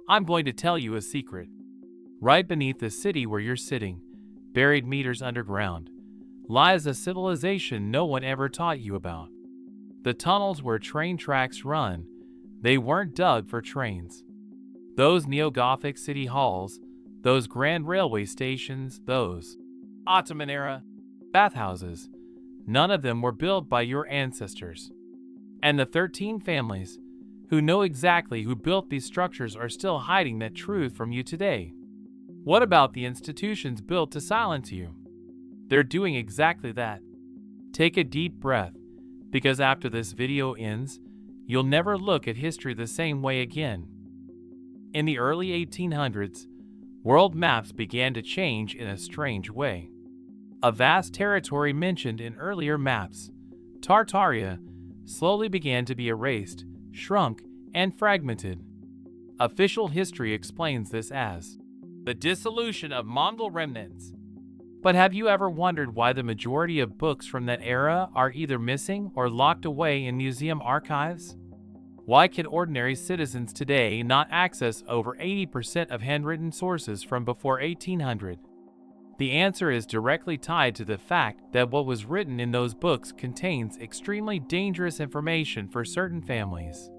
I'm going to tell you a secret. Right beneath the city where you're sitting, buried meters underground, lies a civilization no one ever taught you about. The tunnels where train tracks run, they weren't dug for trains. Those neo-Gothic city halls, those grand railway stations, those Ottoman-era bathhouses, none of them were built by your ancestors. And the 13 families who know exactly who built these structures are still hiding that truth from you today. What about the institutions built to silence you? They're doing exactly that. Take a deep breath, because after this video ends, you'll never look at history the same way again. In the early 1800s, world maps began to change in a strange way. A vast territory mentioned in earlier maps, Tartaria, slowly began to be erased, shrunk, and fragmented. Official history explains this as the dissolution of Mongol remnants. But have you ever wondered why the majority of books from that era are either missing or locked away in museum archives? Why can ordinary citizens today not access over 80% of handwritten sources from before 1800? The answer is directly tied to the fact that what was written in those books contains extremely dangerous information for certain families.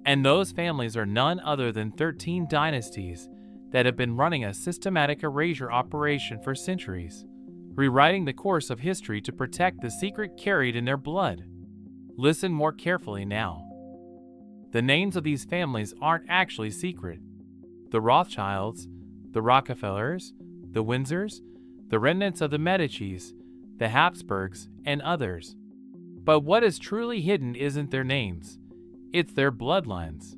And those families are none other than 13 dynasties that have been running a systematic erasure operation for centuries, rewriting the course of history to protect the secret carried in their blood. Listen more carefully now. The names of these families aren't actually secret. The Rothschilds, the Rockefellers, the Windsors, the remnants of the Medicis, the Habsburgs, and others. But what is truly hidden isn't their names, it's their bloodlines.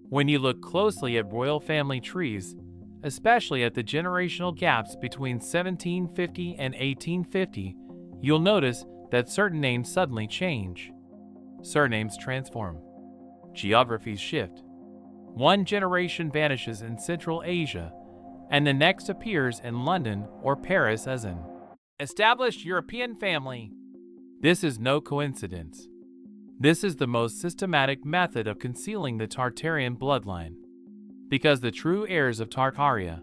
When you look closely at royal family trees, especially at the generational gaps between 1750 and 1850, you'll notice that certain names suddenly change. Surnames transform. Geographies shift. One generation vanishes in Central Asia, and the next appears in London or Paris as an established European family. This is no coincidence. This is the most systematic method of concealing the Tartarian bloodline. Because the true heirs of Tartaria,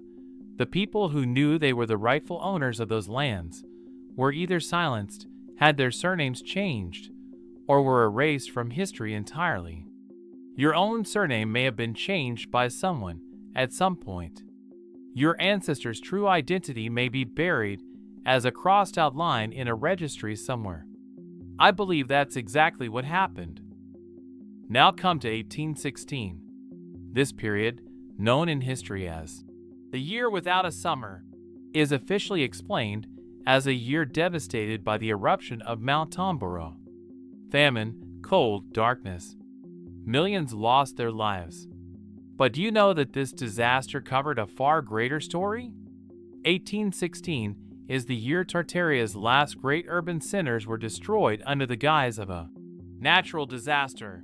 the people who knew they were the rightful owners of those lands, were either silenced, had their surnames changed, or were erased from history entirely. Your own surname may have been changed by someone at some point. Your ancestor's true identity may be buried as a crossed-out line in a registry somewhere. I believe that's exactly what happened. Now come to 1816. This period, known in history as the year without a summer, is officially explained as a year devastated by the eruption of Mount Tambora. Famine, cold, darkness. Millions lost their lives. But do you know that this disaster covered a far greater story? 1816 is the year Tartaria's last great urban centers were destroyed under the guise of a natural disaster.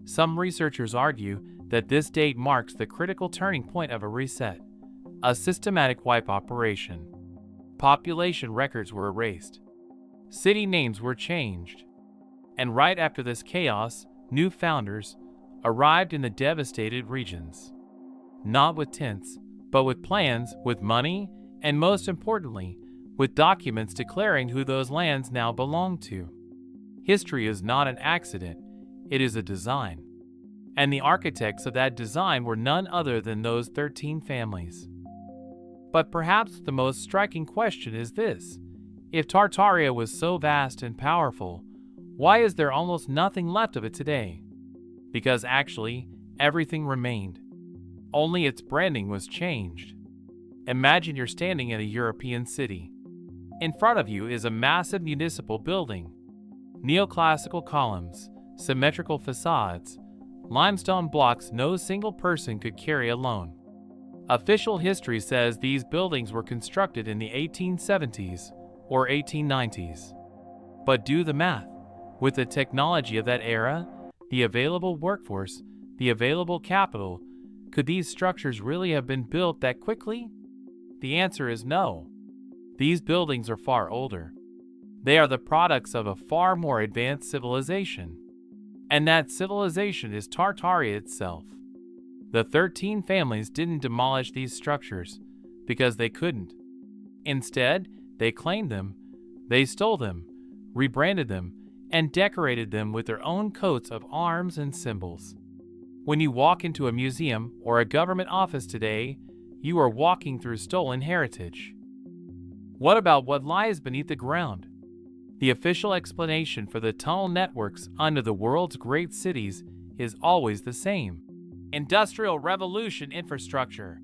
Some researchers argue that this date marks the critical turning point of a reset, a systematic wipe operation. Population records were erased. City names were changed. And right after this chaos, new founders arrived in the devastated regions. Not with tents, but with plans, with money, and most importantly, with documents declaring who those lands now belong to. History is not an accident, it is a design. And the architects of that design were none other than those 13 families. But perhaps the most striking question is this: if Tartaria was so vast and powerful, why is there almost nothing left of it today? Because actually, everything remained. Only its branding was changed. Imagine you're standing in a European city. In front of you is a massive municipal building. Neoclassical columns, symmetrical facades, limestone blocks no single person could carry alone. Official history says these buildings were constructed in the 1870s or 1890s. But do the math. With the technology of that era, the available workforce, the available capital, could these structures really have been built that quickly? The answer is no. These buildings are far older. They are the products of a far more advanced civilization. And that civilization is Tartaria itself. The 13 families didn't demolish these structures because they couldn't. Instead, they claimed them, they stole them, rebranded them, and decorated them with their own coats of arms and symbols. When you walk into a museum or a government office today, you are walking through stolen heritage. What about what lies beneath the ground? The official explanation for the tunnel networks under the world's great cities is always the same: Industrial Revolution infrastructure.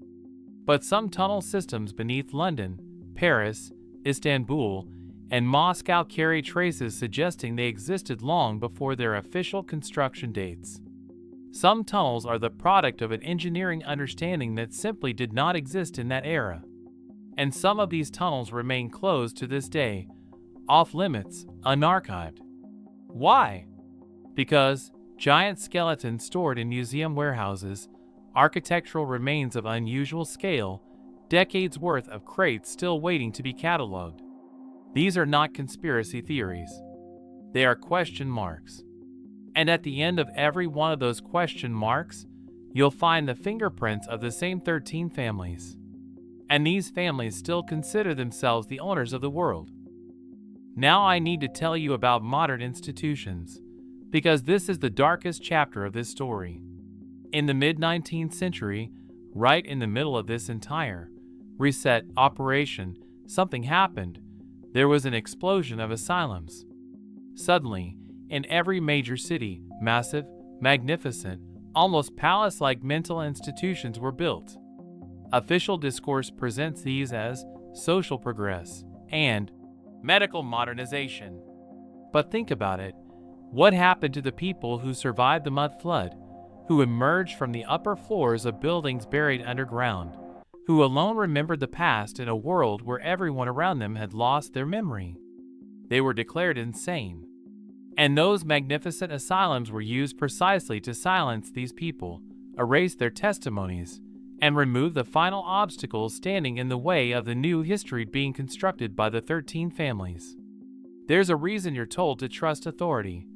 But some tunnel systems beneath London, Paris, Istanbul, and Moscow carry traces suggesting they existed long before their official construction dates. Some tunnels are the product of an engineering understanding that simply did not exist in that era. And some of these tunnels remain closed to this day, off-limits, unarchived. Why? Because giant skeletons stored in museum warehouses, architectural remains of unusual scale, decades worth of crates still waiting to be cataloged. These are not conspiracy theories. They are question marks. And at the end of every one of those question marks, you'll find the fingerprints of the same 13 families. And these families still consider themselves the owners of the world. Now I need to tell you about modern institutions, because this is the darkest chapter of this story. In the mid-19th century, right in the middle of this entire reset operation, something happened. There was an explosion of asylums. Suddenly, in every major city, massive, magnificent, almost palace-like mental institutions were built. Official discourse presents these as social progress and medical modernization. But think about it. What happened to the people who survived the Mudflood, who emerged from the upper floors of buildings buried underground, who alone remembered the past in a world where everyone around them had lost their memory? They were declared insane. And those magnificent asylums were used precisely to silence these people, erase their testimonies, and remove the final obstacles standing in the way of the new history being constructed by the 13 families. There's a reason you're told to trust authority,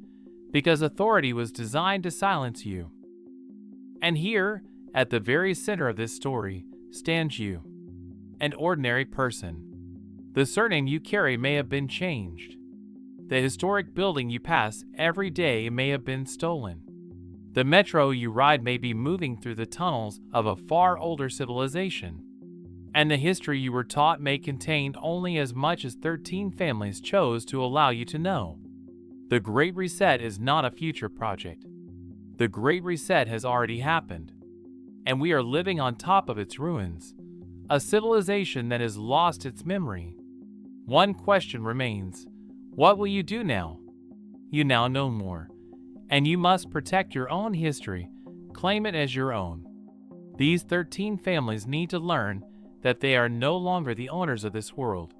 because authority was designed to silence you. And here, at the very center of this story, stands you, an ordinary person. The surname you carry may have been changed. The historic building you pass every day may have been stolen. The metro you ride may be moving through the tunnels of a far older civilization. And the history you were taught may contain only as much as 13 families chose to allow you to know. The Great Reset is not a future project. The Great Reset has already happened, and we are living on top of its ruins, a civilization that has lost its memory. One question remains: what will you do now? You now know more, and you must protect your own history, claim it as your own. These 13 families need to learn that they are no longer the owners of this world.